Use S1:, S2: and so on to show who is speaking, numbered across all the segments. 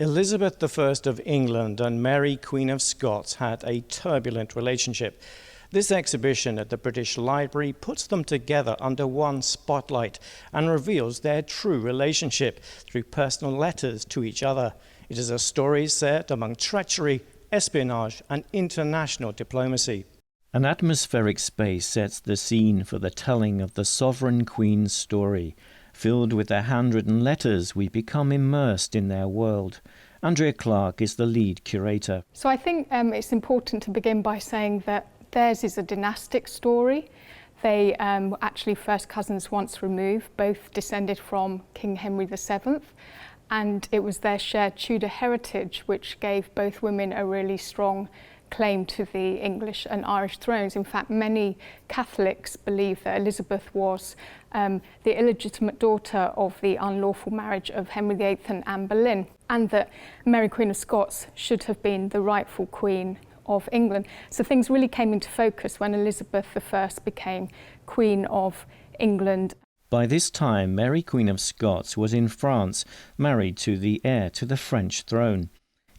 S1: Elizabeth I of England and Mary, Queen of Scots, had a turbulent relationship. This exhibition at the British Library puts them together under one spotlight and reveals their true relationship through personal letters to each other. It is a story set among treachery, espionage and international diplomacy. An atmospheric space sets the scene for the telling of the sovereign queen's story. Filled with their handwritten letters, we become immersed in their world. Andrea Clark is the lead curator.
S2: So I think it's important to begin by saying that theirs is a dynastic story. They were actually first cousins once removed, both descended from King Henry VII, and it was their shared Tudor heritage which gave both women a really strong claim to the English and Irish thrones. In fact, many Catholics believe that Elizabeth was the illegitimate daughter of the unlawful marriage of Henry VIII and Anne Boleyn, and that Mary, Queen of Scots, should have been the rightful Queen of England. So things really came into focus when Elizabeth I became Queen of England.
S1: By this time, Mary, Queen of Scots, was in France, married to the heir to the French throne.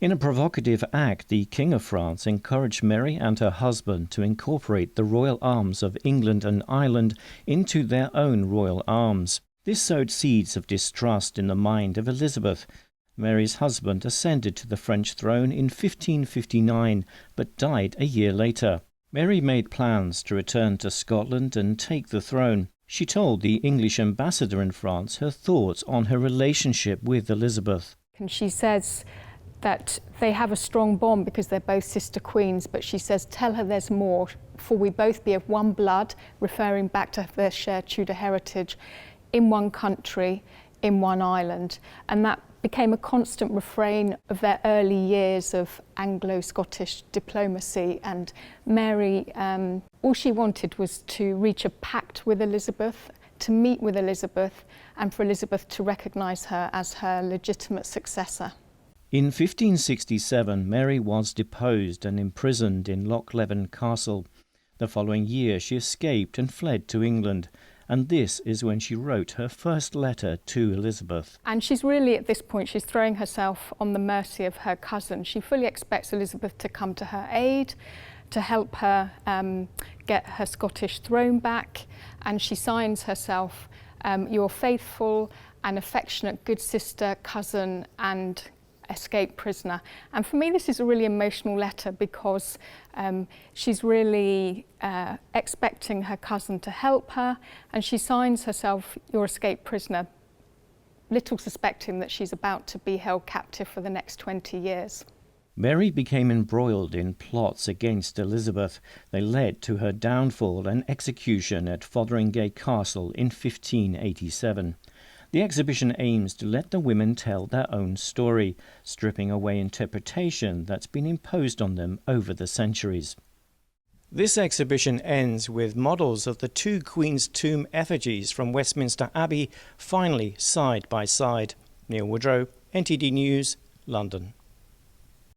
S1: In a provocative act, the King of France encouraged Mary and her husband to incorporate the royal arms of England and Ireland into their own royal arms. This sowed seeds of distrust in the mind of Elizabeth. Mary's husband ascended to the French throne in 1559, but died a year later. Mary made plans to return to Scotland and take the throne. She told the English ambassador in France her thoughts on her relationship with Elizabeth.
S2: And she says that they have a strong bond because they're both sister queens, but she says, tell her there's more, for we both be of one blood, referring back to their shared Tudor heritage, in one country, in one island. And that became a constant refrain of their early years of Anglo-Scottish diplomacy. And Mary, all she wanted was to reach a pact with Elizabeth, to meet with Elizabeth, and for Elizabeth to recognise her as her legitimate successor.
S1: In 1567, Mary was deposed and imprisoned in Loch Leven Castle. The following year, she escaped and fled to England, and this is when she wrote her first letter to Elizabeth.
S2: And she's really, at this point, she's throwing herself on the mercy of her cousin. She fully expects Elizabeth to come to her aid, to help her get her Scottish throne back, and she signs herself, your faithful and affectionate good sister, cousin, and escaped prisoner. And for me, this is a really emotional letter because she's really expecting her cousin to help her, and she signs herself your escaped prisoner, little suspecting that she's about to be held captive for the next 20 years.
S1: Mary became embroiled in plots against Elizabeth. They led to her downfall and execution at Fotheringay Castle in 1587. The exhibition aims to let the women tell their own story, stripping away interpretation that's been imposed on them over the centuries. This exhibition ends with models of the two Queen's tomb effigies from Westminster Abbey, finally side by side. Neil Woodrow, NTD News, London.